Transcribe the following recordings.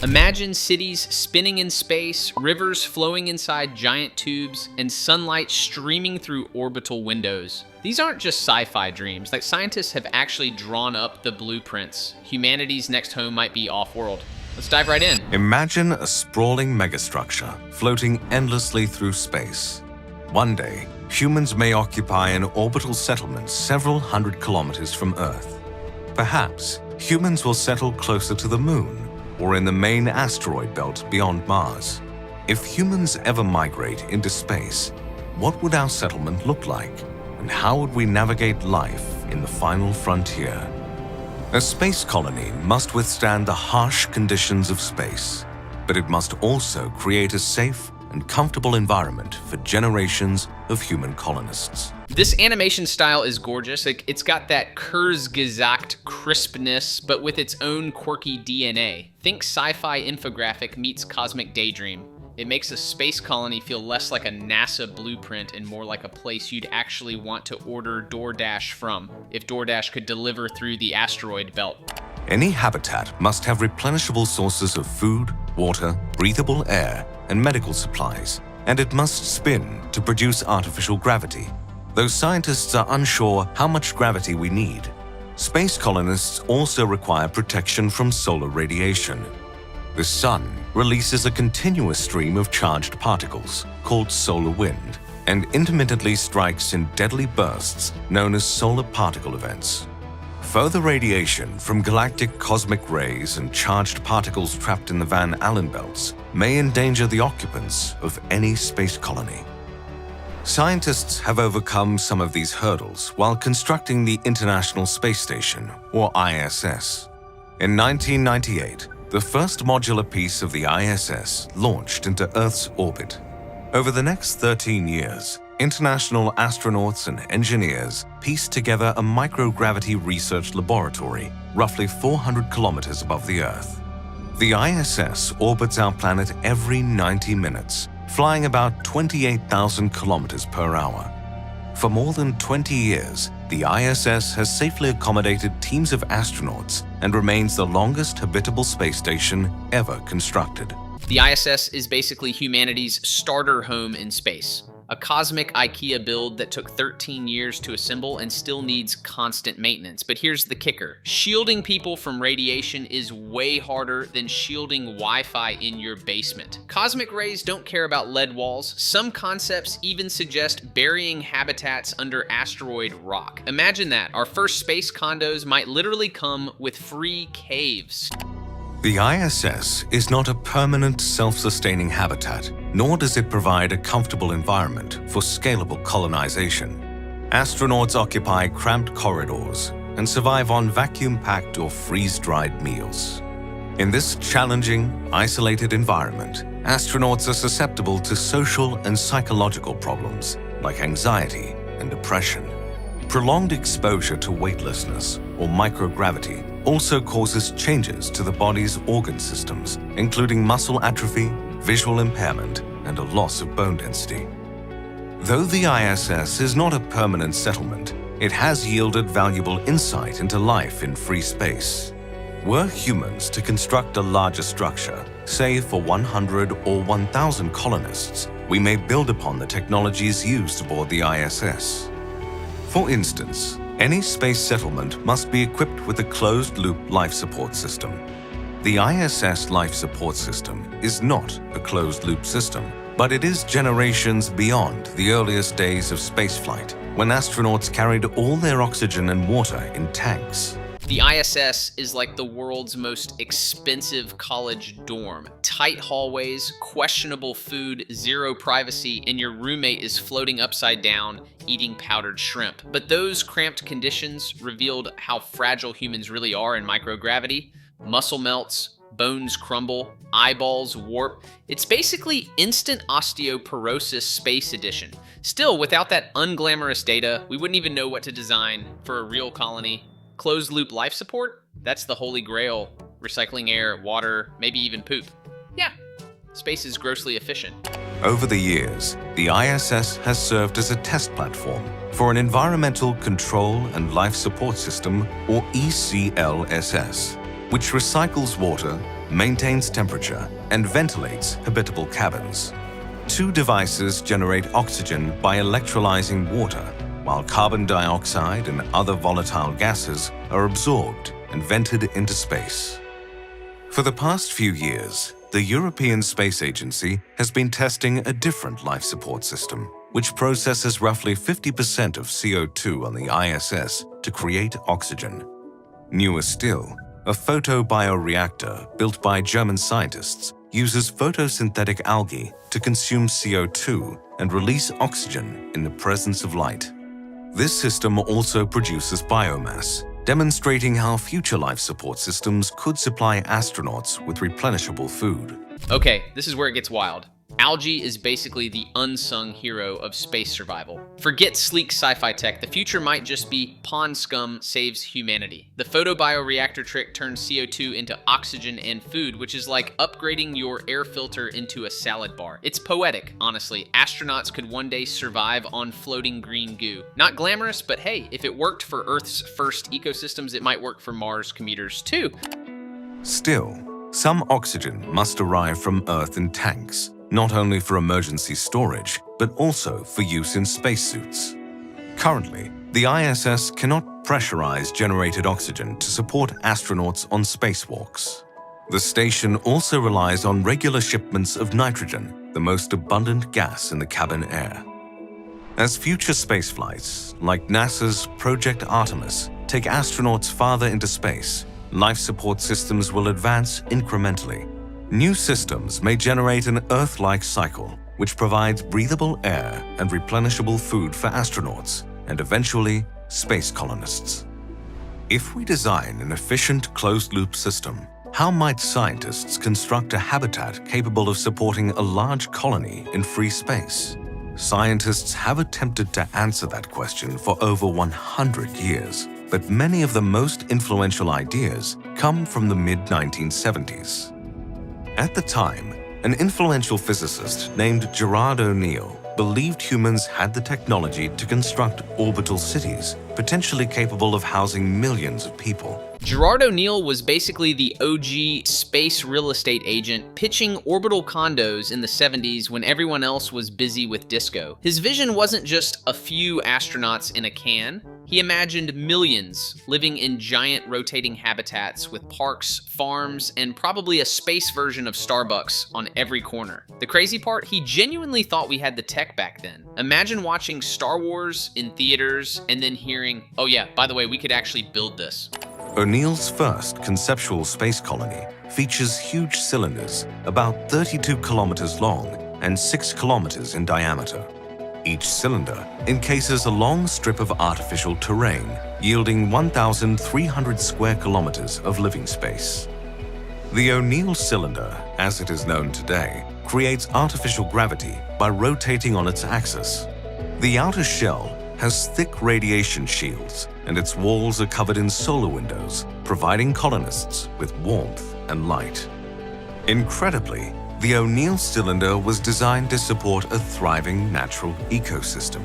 Imagine cities spinning in space, rivers flowing inside giant tubes, and sunlight streaming through orbital windows. These aren't just sci-fi dreams. Like, scientists have actually drawn up the blueprints. Humanity's next home might be off-world. Let's dive right in. Imagine a sprawling megastructure floating endlessly through space. One day, humans may occupy an orbital settlement several hundred kilometers from Earth. Perhaps humans will settle closer to the Moon or in the main asteroid belt beyond Mars. If humans ever migrate into space, what would our settlement look like? And how would we navigate life in the final frontier? A space colony must withstand the harsh conditions of space, but it must also create a safe and comfortable environment for generations of human colonists. This animation style is gorgeous. It's got that Kurzgesagt crispness, but with its own quirky DNA. Think sci-fi infographic meets cosmic daydream. It makes a space colony feel less like a NASA blueprint and more like a place you'd actually want to order DoorDash from, if DoorDash could deliver through the asteroid belt. Any habitat must have replenishable sources of food, water, breathable air, and medical supplies, and it must spin to produce artificial gravity. Though scientists are unsure how much gravity we need, space colonists also require protection from solar radiation. The sun releases a continuous stream of charged particles, called solar wind, and intermittently strikes in deadly bursts known as solar particle events. Further radiation from galactic cosmic rays and charged particles trapped in the Van Allen belts may endanger the occupants of any space colony. Scientists have overcome some of these hurdles while constructing the International Space Station, or ISS. In 1998, the first modular piece of the ISS launched into Earth's orbit. Over the next 13 years, international astronauts and engineers pieced together a microgravity research laboratory roughly 400 kilometers above the Earth. The ISS orbits our planet every 90 minutes, flying about 28,000 kilometers per hour. For more than 20 years, the ISS has safely accommodated teams of astronauts and remains the longest habitable space station ever constructed. The ISS is basically humanity's starter home in space. A cosmic IKEA build that took 13 years to assemble and still needs constant maintenance. But here's the kicker. Shielding people from radiation is way harder than shielding Wi-Fi in your basement. Cosmic rays don't care about lead walls. Some concepts even suggest burying habitats under asteroid rock. Imagine that. Our first space condos might literally come with free caves. The ISS is not a permanent self-sustaining habitat, nor does it provide a comfortable environment for scalable colonization. Astronauts occupy cramped corridors and survive on vacuum-packed or freeze-dried meals. In this challenging, isolated environment, astronauts are susceptible to social and psychological problems like anxiety and depression. Prolonged exposure to weightlessness or microgravity also causes changes to the body's organ systems, including muscle atrophy, visual impairment, and a loss of bone density. Though the ISS is not a permanent settlement, it has yielded valuable insight into life in free space. Were humans to construct a larger structure, say for 100 or 1,000 colonists, we may build upon the technologies used aboard the ISS. For instance, any space settlement must be equipped with a closed-loop life support system. The ISS life support system is not a closed-loop system, but it is generations beyond the earliest days of spaceflight, when astronauts carried all their oxygen and water in tanks. The ISS is like the world's most expensive college dorm. Tight hallways, questionable food, zero privacy, and your roommate is floating upside down, eating powdered shrimp. But those cramped conditions revealed how fragile humans really are in microgravity. Muscle melts, bones crumble, eyeballs warp. It's basically instant osteoporosis space edition. Still, without that unglamorous data, we wouldn't even know what to design for a real colony. Closed-loop life support? That's the holy grail. Recycling air, water, maybe even poop. Yeah, space is grossly efficient. Over the years, the ISS has served as a test platform for an Environmental Control and Life Support System, or ECLSS, which recycles water, maintains temperature, and ventilates habitable cabins. Two devices generate oxygen by electrolyzing water, while carbon dioxide and other volatile gases are absorbed and vented into space. For the past few years, the European Space Agency has been testing a different life support system, which processes roughly 50% of CO2 on the ISS to create oxygen. Newer still, a photobioreactor built by German scientists uses photosynthetic algae to consume CO2 and release oxygen in the presence of light. This system also produces biomass, demonstrating how future life support systems could supply astronauts with replenishable food. Okay, this is where it gets wild. Algae is basically the unsung hero of space survival. Forget sleek sci-fi tech, the future might just be pond scum saves humanity. The photobioreactor trick turns CO2 into oxygen and food, which is like upgrading your air filter into a salad bar. It's poetic, honestly. Astronauts could one day survive on floating green goo. Not glamorous, but hey, if it worked for Earth's first ecosystems, it might work for Mars commuters too. Still, some oxygen must arrive from Earth in tanks, not only for emergency storage, but also for use in spacesuits. Currently, the ISS cannot pressurize generated oxygen to support astronauts on spacewalks. The station also relies on regular shipments of nitrogen, the most abundant gas in the cabin air. As future spaceflights, like NASA's Project Artemis, take astronauts farther into space, life support systems will advance incrementally. New systems may generate an Earth-like cycle, which provides breathable air and replenishable food for astronauts, and eventually, space colonists. If we design an efficient closed-loop system, how might scientists construct a habitat capable of supporting a large colony in free space? Scientists have attempted to answer that question for over 100 years, but many of the most influential ideas come from the mid-1970s. At the time, an influential physicist named Gerard O'Neill believed humans had the technology to construct orbital cities, potentially capable of housing millions of people. Gerard O'Neill was basically the OG space real estate agent pitching orbital condos in the 70s when everyone else was busy with disco. His vision wasn't just a few astronauts in a can. He imagined millions living in giant rotating habitats with parks, farms, and probably a space version of Starbucks on every corner. The crazy part, he genuinely thought we had the tech back then. Imagine watching Star Wars in theaters and then hearing, oh yeah, by the way, we could actually build this. O'Neill's first conceptual space colony features huge cylinders about 32 kilometers long and 6 kilometers in diameter. Each cylinder encases a long strip of artificial terrain, yielding 1,300 square kilometers of living space. The O'Neill cylinder, as it is known today, creates artificial gravity by rotating on its axis. The outer shell has thick radiation shields, and its walls are covered in solar windows, providing colonists with warmth and light. Incredibly, the O'Neill cylinder was designed to support a thriving natural ecosystem.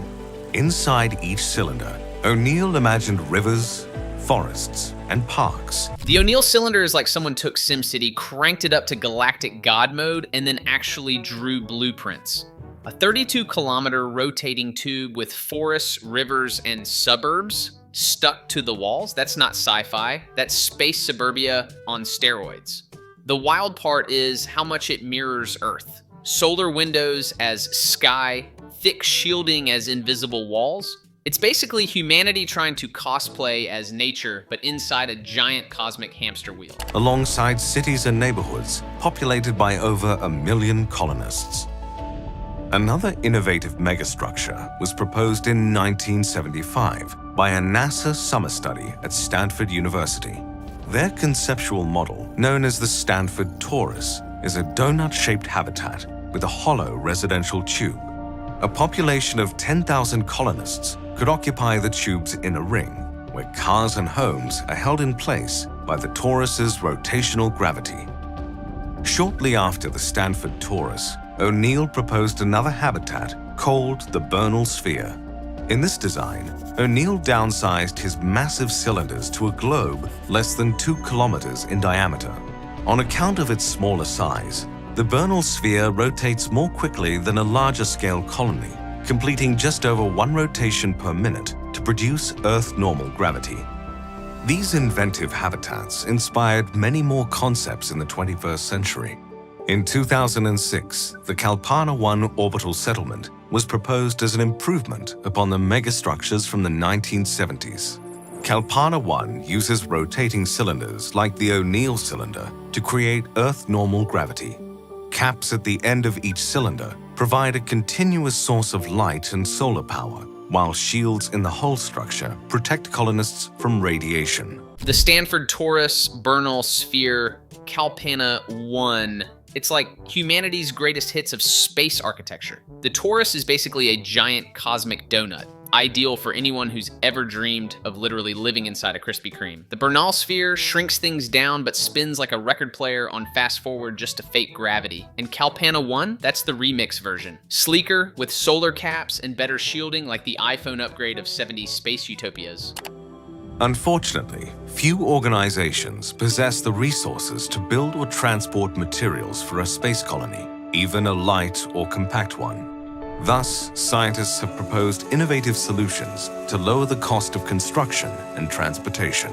Inside each cylinder, O'Neill imagined rivers, forests, and parks. The O'Neill cylinder is like someone took SimCity, cranked it up to galactic god mode, and then actually drew blueprints. A 32-kilometer rotating tube with forests, rivers, and suburbs stuck to the walls. That's not sci-fi. That's space suburbia on steroids. The wild part is how much it mirrors Earth. Solar windows as sky, thick shielding as invisible walls. It's basically humanity trying to cosplay as nature, but inside a giant cosmic hamster wheel. Alongside cities and neighborhoods populated by over 1 million colonists. Another innovative megastructure was proposed in 1975 by a NASA summer study at Stanford University. Their conceptual model, known as the Stanford Torus, is a donut-shaped habitat with a hollow residential tube. A population of 10,000 colonists could occupy the tube's inner ring, where cars and homes are held in place by the torus's rotational gravity. Shortly after the Stanford Torus, O'Neill proposed another habitat called the Bernal Sphere. In this design, O'Neill downsized his massive cylinders to a globe less than 2 kilometers in diameter. On account of its smaller size, the Bernal sphere rotates more quickly than a larger-scale colony, completing just over 1 rotation per minute to produce Earth-normal gravity. These inventive habitats inspired many more concepts in the 21st century. In 2006, the Kalpana 1 orbital settlement was proposed as an improvement upon the megastructures from the 1970s. Kalpana 1 uses rotating cylinders like the O'Neill cylinder to create Earth-normal gravity. Caps at the end of each cylinder provide a continuous source of light and solar power, while shields in the hull structure protect colonists from radiation. The Stanford Torus, Bernal sphere, Kalpana 1. It's like humanity's greatest hits of space architecture. The torus is basically a giant cosmic donut, ideal for anyone who's ever dreamed of literally living inside a Krispy Kreme. The Bernal sphere shrinks things down but spins like a record player on fast forward just to fake gravity. And Kalpana 1, that's the remix version. Sleeker, with solar caps and better shielding like the iPhone upgrade of 70s space utopias. Unfortunately, few organizations possess the resources to build or transport materials for a space colony, even a light or compact one. Thus, scientists have proposed innovative solutions to lower the cost of construction and transportation.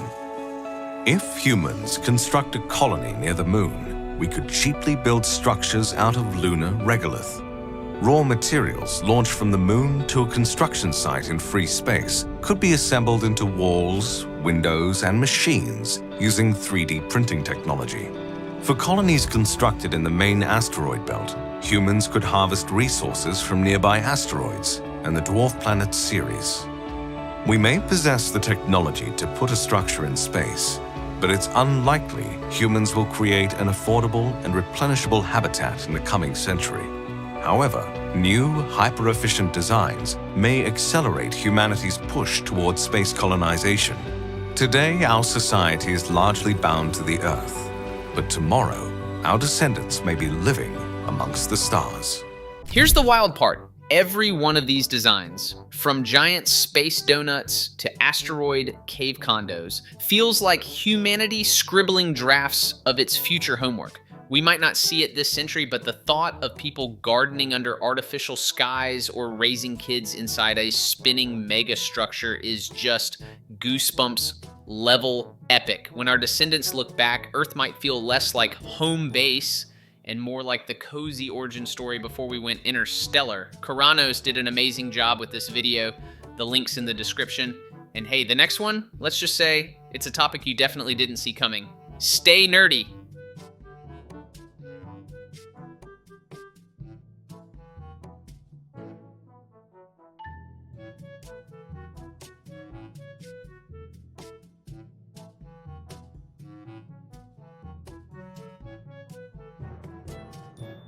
If humans construct a colony near the moon, we could cheaply build structures out of lunar regolith. Raw materials launched from the moon to a construction site in free space could be assembled into walls, windows, and machines using 3D printing technology. For colonies constructed in the main asteroid belt, humans could harvest resources from nearby asteroids and the dwarf planet Ceres. We may possess the technology to put a structure in space, but it's unlikely humans will create an affordable and replenishable habitat in the coming century. However, new, hyper-efficient designs may accelerate humanity's push towards space colonization. Today, our society is largely bound to the Earth, but tomorrow, our descendants may be living amongst the stars. Here's the wild part. Every one of these designs, from giant space donuts to asteroid cave condos, feels like humanity scribbling drafts of its future homework. We might not see it this century, but the thought of people gardening under artificial skies or raising kids inside a spinning megastructure is just goosebumps level epic. When our descendants look back, Earth might feel less like home base and more like the cozy origin story before we went interstellar. Koranos did an amazing job with this video. The link's in the description. And hey, the next one, let's just say it's a topic you definitely didn't see coming. Stay nerdy.